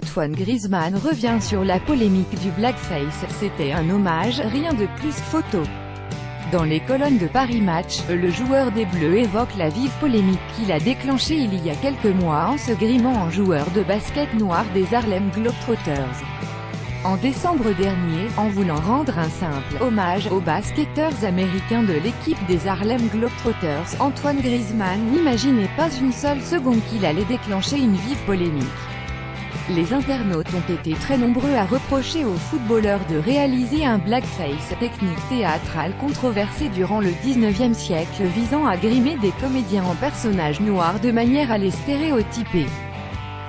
Antoine Griezmann revient sur la polémique du blackface, c'était un hommage, rien de plus. Photo. Dans les colonnes de Paris Match, le joueur des Bleus évoque la vive polémique qu'il a déclenchée il y a quelques mois en se grimant en joueur de basket noir des Harlem Globetrotters. En décembre dernier, en voulant rendre un simple hommage aux basketteurs américains de l'équipe des Harlem Globetrotters, Antoine Griezmann n'imaginait pas une seule seconde qu'il allait déclencher une vive polémique. Les internautes ont été très nombreux à reprocher au footballeur de réaliser un blackface, technique théâtrale controversée durant le 19e siècle visant à grimer des comédiens en personnages noirs de manière à les stéréotyper.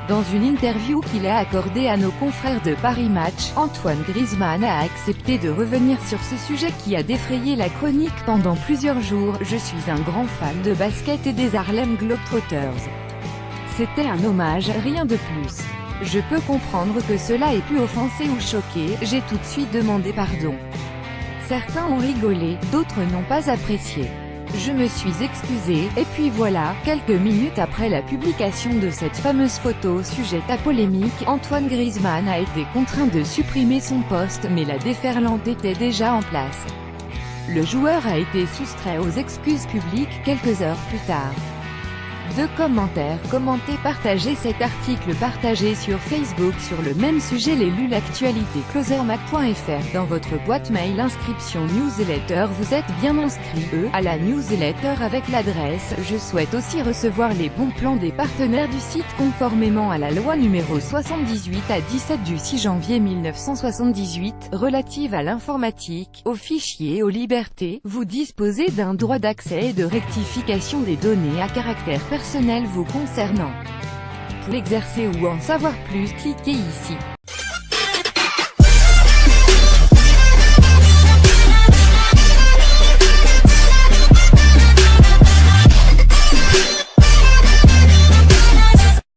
Dans une interview qu'il a accordée à nos confrères de Paris Match, Antoine Griezmann a accepté de revenir sur ce sujet qui a défrayé la chronique pendant plusieurs jours. Je suis un grand fan de basket et des Harlem Globetrotters. C'était un hommage, rien de plus. Je peux comprendre que cela ait pu offenser ou choquer, j'ai tout de suite demandé pardon. Certains ont rigolé, d'autres n'ont pas apprécié. Je me suis excusé, et puis voilà, quelques minutes après la publication de cette fameuse photo sujette à polémique, Antoine Griezmann a été contraint de supprimer son post, mais la déferlante était déjà en place. Le joueur a été soustrait aux excuses publiques quelques heures plus tard. 2 commentaires, commentez, partagez cet article partagé sur Facebook sur le même sujet. Les lus l'actualité closermac.fr. Dans votre boîte mail inscription newsletter, vous êtes bien inscrit à la newsletter avec l'adresse. Je souhaite aussi recevoir les bons plans des partenaires du site conformément à la loi numéro 78 à 17 du 6 janvier 1978, relative à l'informatique, aux fichiers et aux libertés. Vous disposez d'un droit d'accès et de rectification des données à caractère personnel vous concernant. Pour l'exercer ou en savoir plus, cliquez ici.